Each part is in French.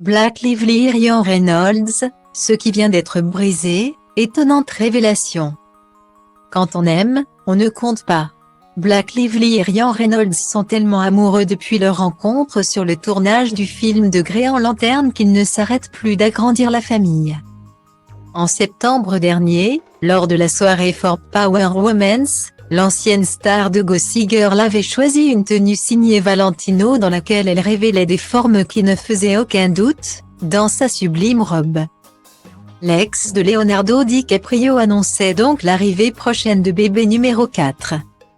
Black Lively Ryan Reynolds, ce qui vient d'être brisé, étonnante révélation. Quand on aime, on ne compte pas. Black Lively et Ryan Reynolds sont tellement amoureux depuis leur rencontre sur le tournage du film de Grey en Lanterne qu'ils ne s'arrêtent plus d'agrandir la famille. En septembre dernier, lors de la soirée for Power Women's, l'ancienne star de Gossip Girl avait choisi une tenue signée Valentino dans laquelle elle révélait des formes qui ne faisaient aucun doute, dans sa sublime robe. L'ex de Leonardo DiCaprio annonçait donc l'arrivée prochaine de bébé numéro 4.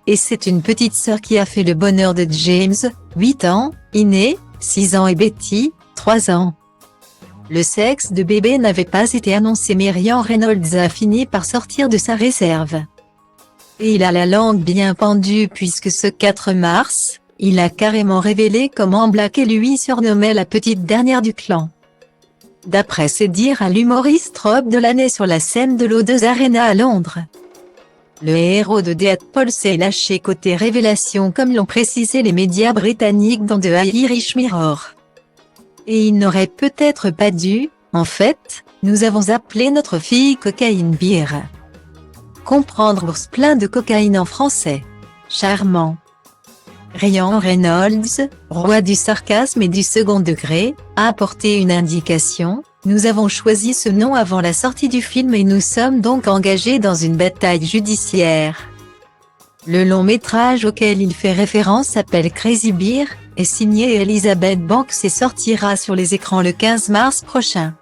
Et c'est une petite sœur qui a fait le bonheur de James, 8 ans, Iné, 6 ans et Betty, 3 ans. Le sexe de bébé n'avait pas été annoncé mais Ryan Reynolds a fini par sortir de sa réserve. Et il a la langue bien pendue puisque ce 4 mars, il a carrément révélé comment Black et lui surnommait la petite dernière du clan. D'après ses dires à l'humoriste robe de l'année sur la scène de l'O2 Arena à Londres. Le héros de Deadpool s'est lâché côté révélation comme l'ont précisé les médias britanniques dans The Irish Mirror. Et il n'aurait peut-être pas dû, en fait, nous avons appelé notre fille Cocaine Beer. Comprendre ours plein de cocaïne en français. Charmant. Ryan Reynolds, roi du sarcasme et du second degré, a apporté une indication. Nous avons choisi ce nom avant la sortie du film et nous sommes donc engagés dans une bataille judiciaire. Le long métrage auquel il fait référence s'appelle Crazy Beer, est signé Elizabeth Banks et sortira sur les écrans le 15 mars prochain.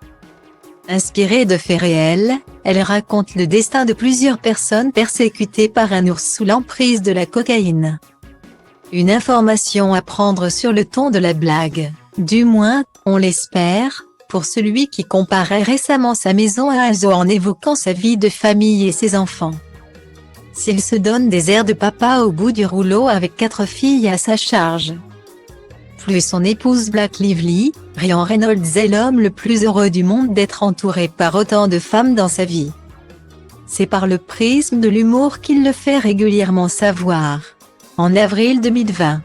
Inspirée de faits réels, elle raconte le destin de plusieurs personnes persécutées par un ours sous l'emprise de la cocaïne. Une information à prendre sur le ton de la blague, du moins, on l'espère, pour celui qui comparait récemment sa maison à un zoo en évoquant sa vie de famille et ses enfants. S'il se donne des airs de papa au bout du rouleau avec 4 filles à sa charge. Plus son épouse Black Lively, Ryan Reynolds est l'homme le plus heureux du monde d'être entouré par autant de femmes dans sa vie. C'est par le prisme de l'humour qu'il le fait régulièrement savoir. En avril 2020.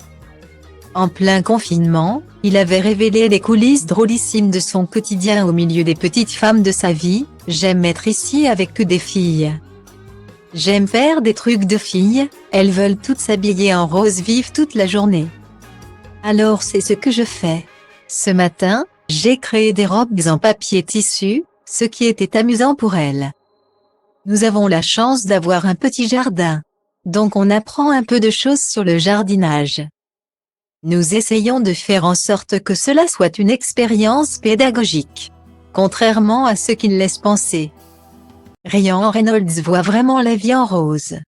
En plein confinement, il avait révélé les coulisses drôlissimes de son quotidien au milieu des petites femmes de sa vie. J'aime être ici avec que des filles. J'aime faire des trucs de filles, elles veulent toutes s'habiller en rose vif toute la journée. Alors c'est ce que je fais. Ce matin, j'ai créé des robes en papier tissu, ce qui était amusant pour elles. Nous avons la chance d'avoir un petit jardin. Donc on apprend un peu de choses sur le jardinage. Nous essayons de faire en sorte que cela soit une expérience pédagogique. Contrairement à ce qu'ils laissent penser. Ryan Reynolds voit vraiment la vie en rose.